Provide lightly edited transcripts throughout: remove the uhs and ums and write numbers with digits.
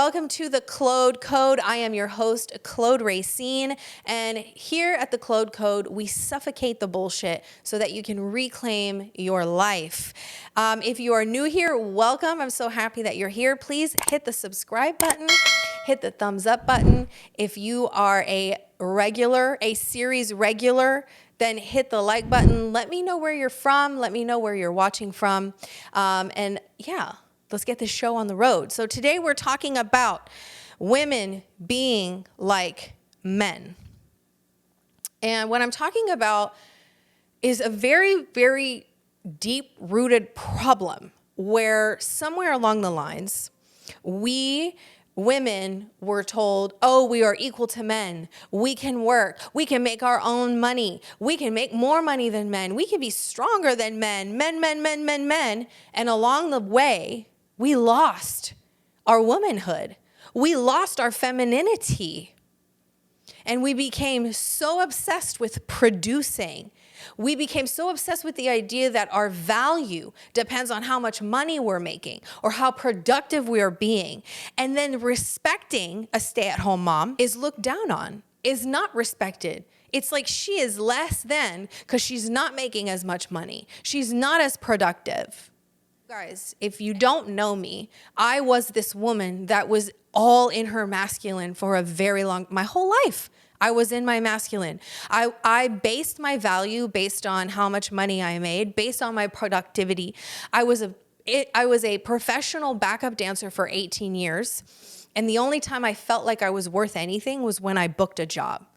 welcome to the Claude Code. I am your host, Claude Racine, and here at the Claude Code, we suffocate the bullshit so that you can reclaim your life. If you are new here, welcome. I'm so happy that you're here. Please hit the subscribe button, hit the thumbs up button. If you are a series regular, then hit the like button. Let me know where you're from. Let me know where you're watching from. And yeah, let's get this show on the road. So today we're talking about women being like men. And what I'm talking about is a very, very deep-rooted problem where somewhere along the lines, we women were told, oh, we are equal to men. We can work. We can make our own money. We can make more money than men. We can be stronger than men. Men. And along the way, we lost our womanhood. We lost our femininity. And we became so obsessed with producing. We became so obsessed with the idea that our value depends on how much money we're making or how productive we are being. And then respecting a stay-at-home mom is looked down on, is not respected. It's like she is less than because she's not making as much money. She's not as productive. Guys, if you don't know me, I was this woman that was all in her masculine for my whole life. I was in my masculine. I based my value based on how much money I made, based on my productivity. I was a professional backup dancer for 18 years. And the only time I felt like I was worth anything was when I booked a job,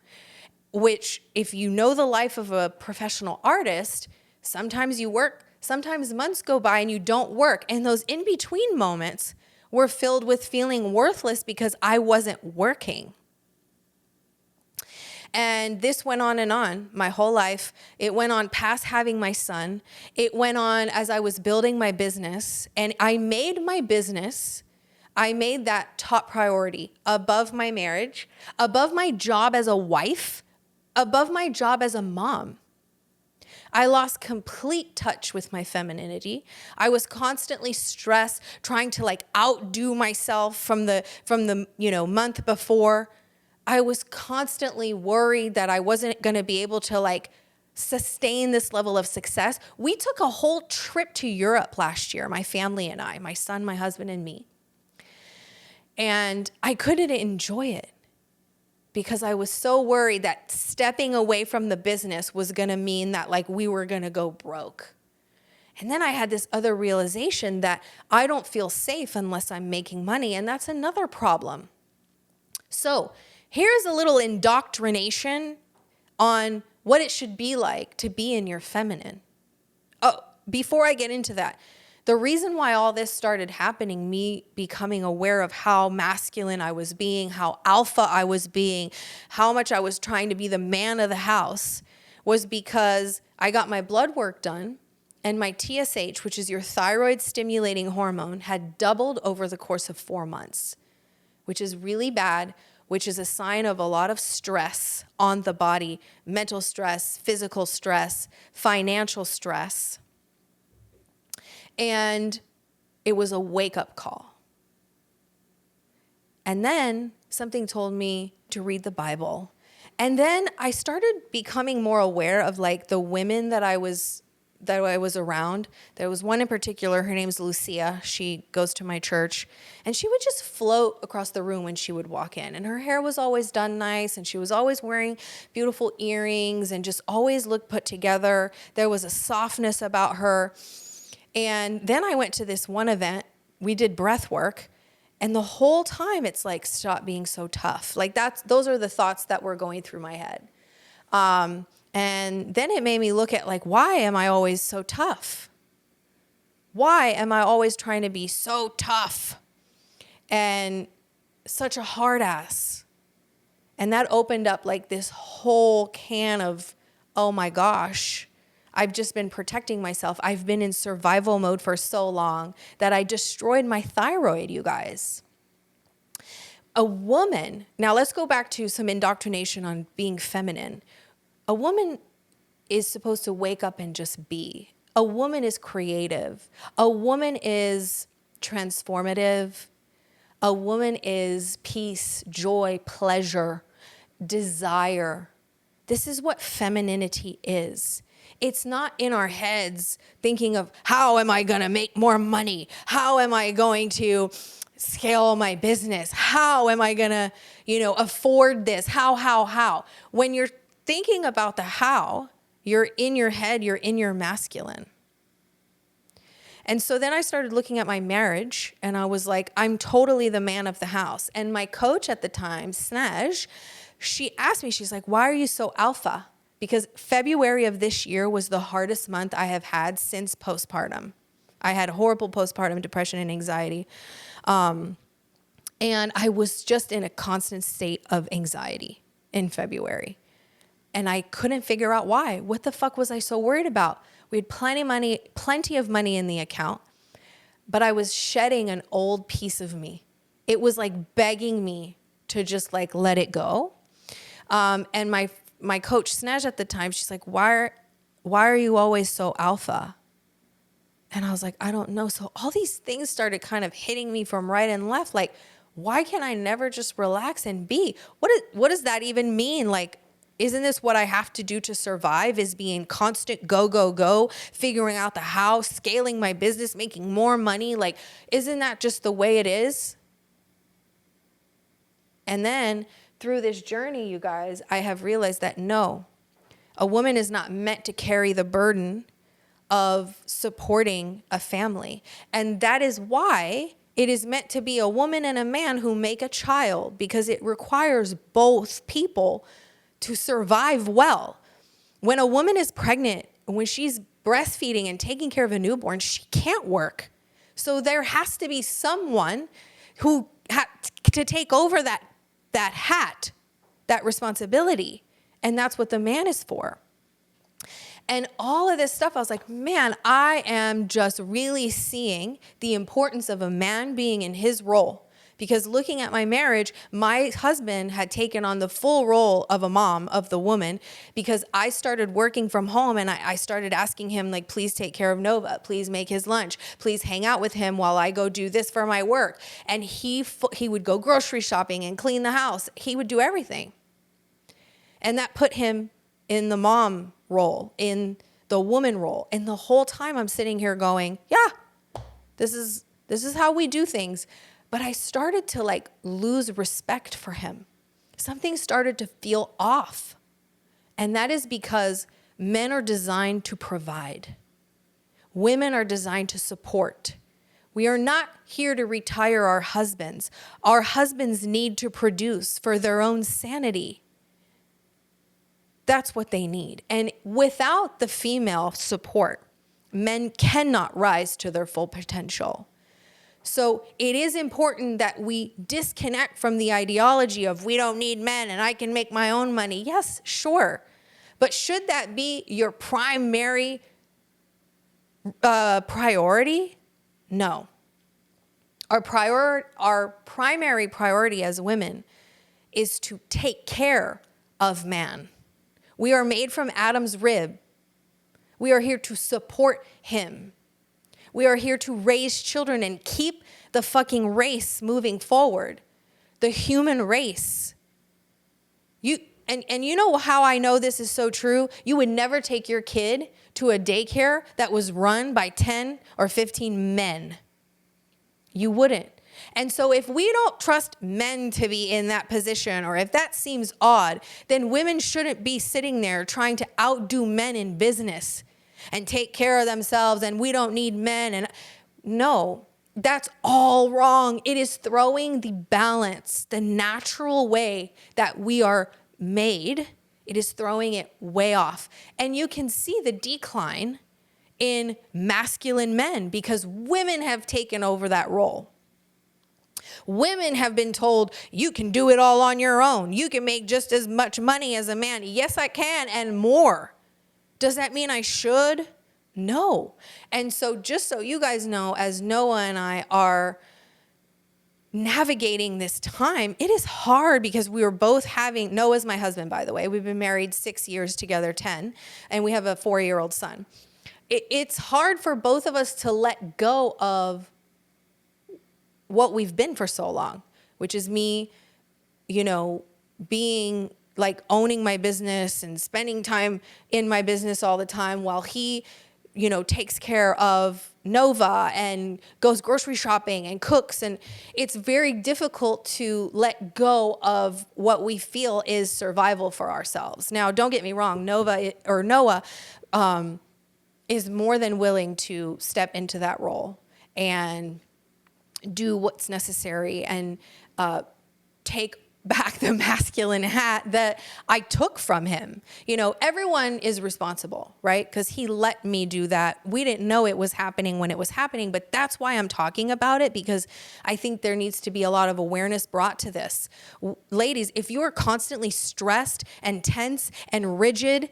which if you know the life of a professional artist, sometimes you work, sometimes months go by and you don't work. And those in-between moments were filled with feeling worthless because I wasn't working. And this went on and on my whole life. It went on past having my son. It went on as I was building my business. And I made my business, I made that top priority above my marriage, above my job as a wife, above my job as a mom. I lost complete touch with my femininity. I was constantly stressed, trying to outdo myself from the month before. I was constantly worried that I wasn't going to be able to sustain this level of success. We took a whole trip to Europe last year, my family and I, my son, my husband, and me. And I couldn't enjoy it because I was so worried that stepping away from the business was going to mean that we were going to go broke. And then I had this other realization that I don't feel safe unless I'm making money, and that's another problem. So here's a little indoctrination on what it should be like to be in your feminine. Oh, before I get into that, the reason why all this started happening, me becoming aware of how masculine I was being, how alpha I was being, how much I was trying to be the man of the house, was because I got my blood work done and my TSH, which is your thyroid stimulating hormone, had doubled over the course of 4 months, which is really bad, which is a sign of a lot of stress on the body, mental stress, physical stress, financial stress. And it was a wake-up call. And then something told me to read the Bible. And then I started becoming more aware of the women that I was around. There was one in particular, her name's Lucia. She goes to my church, and she would just float across the room when she would walk in. And her hair was always done nice, and she was always wearing beautiful earrings and just always looked put together. There was a softness about her. And then I went to this one event. We did breath work, and the whole time it's stop being so tough. Those are the thoughts that were going through my head. And then it made me look at why am I always so tough? Why am I always trying to be so tough and such a hard ass? And that opened up this whole can of, oh my gosh, I've just been protecting myself. I've been in survival mode for so long that I destroyed my thyroid, you guys. A woman, now let's go back to some indoctrination on being feminine. A woman is supposed to wake up and just be. A woman is creative. A woman is transformative. A woman is peace, joy, pleasure, desire. This is what femininity is. It's not in our heads thinking of how am I going to make more money? How am I going to scale my business? How am I going to, afford this? How? When you're thinking about the how, you're in your head, you're in your masculine. And so then I started looking at my marriage and I was like, I'm totally the man of the house. And my coach at the time, Snaj, she asked me, she's like, why are you so alpha? Because February of this year was the hardest month I have had since postpartum. I had horrible postpartum depression and anxiety. And I was just in a constant state of anxiety in February. And I couldn't figure out why. What the fuck was I so worried about? We had plenty of money in the account, but I was shedding an old piece of me. It was like begging me to just like let it go. And my coach Snaj at the time, she's like, why are you always so alpha? And I was like, I don't know. So all these things started kind of hitting me from right and left. Like, why can I never just relax and be? What does that even mean? Like, isn't this what I have to do to survive, is being constant go, figuring out the how, scaling my business, making more money? Like, isn't that just the way it is? And then through this journey, you guys, I have realized that no, a woman is not meant to carry the burden of supporting a family. And that is why it is meant to be a woman and a man who make a child, because it requires both people to survive well. When a woman is pregnant, when she's breastfeeding and taking care of a newborn, she can't work. So there has to be someone who to take over that responsibility. And that's what the man is for. And all of this stuff, I was like, man, I am just really seeing the importance of a man being in his role. Because looking at my marriage, my husband had taken on the full role of a mom, of the woman, because I started working from home and I started asking him, like, please take care of Nova. Please make his lunch. Please hang out with him while I go do this for my work. And he would go grocery shopping and clean the house. He would do everything. And that put him in the mom role, in the woman role. And the whole time I'm sitting here going, yeah, this is how we do things. But I started to like lose respect for him. Something started to feel off. And that is because men are designed to provide. Women are designed to support. We are not here to retire our husbands. Our husbands need to produce for their own sanity. That's what they need. And without the female support, men cannot rise to their full potential. So it is important that we disconnect from the ideology of we don't need men and I can make my own money. Yes, sure. But should that be your primary priority? No. Our primary priority as women is to take care of man. We are made from Adam's rib. We are here to support him. We are here to raise children and keep the fucking race moving forward. The human race. And you know how I know this is so true? You would never take your kid to a daycare that was run by 10 or 15 men. You wouldn't. And so if we don't trust men to be in that position, or if that seems odd, then women shouldn't be sitting there trying to outdo men in business and take care of themselves, and we don't need men. And no, that's all wrong. It is throwing the balance, the natural way that we are made. It is throwing it way off. And you can see the decline in masculine men because women have taken over that role. Women have been told, you can do it all on your own. You can make just as much money as a man. Yes, I can, and more. Does that mean I should? No. And so just so you guys know, as Noah and I are navigating this time, it is hard because we were both having, Noah's my husband, by the way. We've been married 6 years together, 10, and we have a 4-year-old son. It's hard for both of us to let go of what we've been for so long, which is me, being like owning my business and spending time in my business all the time while he, takes care of Nova and goes grocery shopping and cooks. And it's very difficult to let go of what we feel is survival for ourselves. Now, don't get me wrong, Noah is more than willing to step into that role and do what's necessary and take back the masculine hat that I took from him. Everyone is responsible, right? Because he let me do that. We didn't know it was happening when it was happening, but that's why I'm talking about it, because I think there needs to be a lot of awareness brought to this. Ladies, if you are constantly stressed and tense and rigid,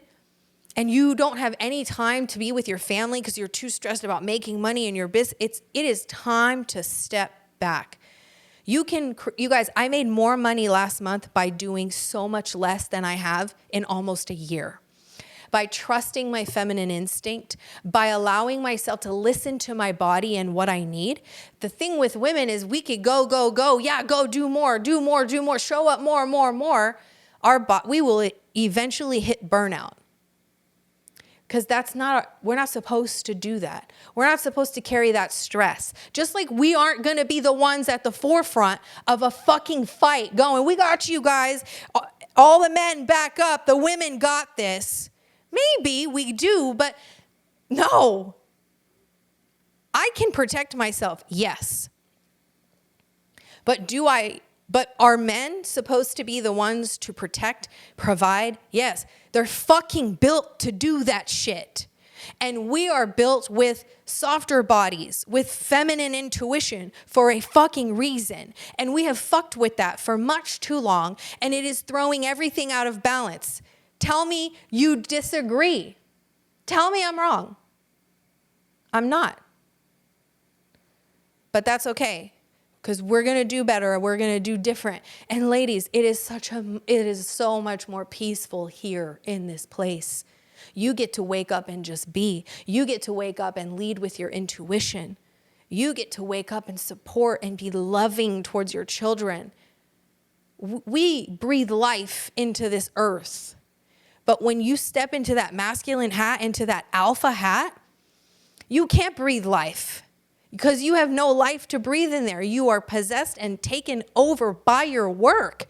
and you don't have any time to be with your family because you're too stressed about making money in your business, it is time to step back. You guys, I made more money last month by doing so much less than I have in almost a year. By trusting my feminine instinct, by allowing myself to listen to my body and what I need. The thing with women is we could go. Yeah, go do more, show up more. We will eventually hit burnout. Because we're not supposed to do that. We're not supposed to carry that stress. Just like we aren't going to be the ones at the forefront of a fucking fight going, we got you guys. All the men back up. The women got this. Maybe we do, but no. I can protect myself, yes. But are men supposed to be the ones to protect, provide? Yes. They're fucking built to do that shit. And we are built with softer bodies, with feminine intuition for a fucking reason. And we have fucked with that for much too long, and it is throwing everything out of balance. Tell me you disagree. Tell me I'm wrong. I'm not. But that's okay. Because we're going to do better. We're going to do different. And ladies, it is so much more peaceful here in this place. You get to wake up and just be. You get to wake up and lead with your intuition. You get to wake up and support and be loving towards your children. We breathe life into this earth. But when you step into that masculine hat, into that alpha hat, you can't breathe life. Because you have no life to breathe in there. You are possessed and taken over by your work.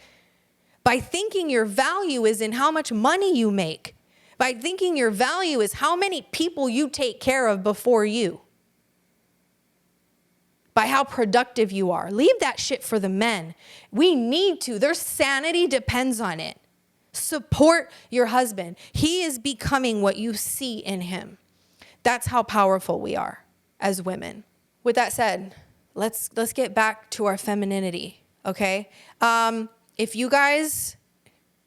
By thinking your value is in how much money you make. By thinking your value is how many people you take care of before you. By how productive you are. Leave that shit for the men. We need to. Their sanity depends on it. Support your husband. He is becoming what you see in him. That's how powerful we are as women. With that said, let's get back to our femininity, okay? If you guys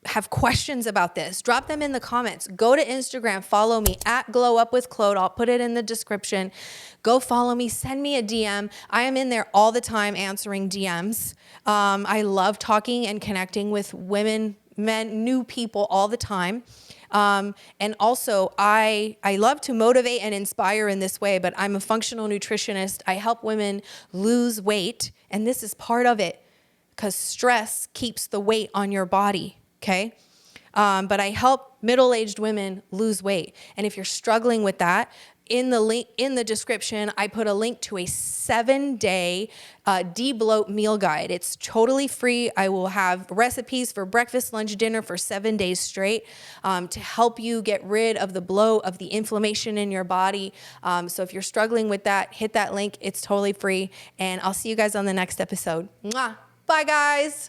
have questions about this, drop them in the comments. Go to Instagram, follow me at Glow Up With Claude. I'll put it in the description. Go follow me, send me a DM. I am in there all the time answering DMs. I love talking and connecting with women, men, new people all the time. And also I love to motivate and inspire in this way, but I'm a functional nutritionist. I help women lose weight, and this is part of it because stress keeps the weight on your body, okay? But I help middle-aged women lose weight. And if you're struggling with that, in the description, I put a link to a 7-day de-bloat meal guide. It's totally free. I will have recipes for breakfast, lunch, dinner for 7 days straight to help you get rid of the bloat, of the inflammation in your body. So if you're struggling with that, hit that link. It's totally free. And I'll see you guys on the next episode. Mwah. Bye, guys.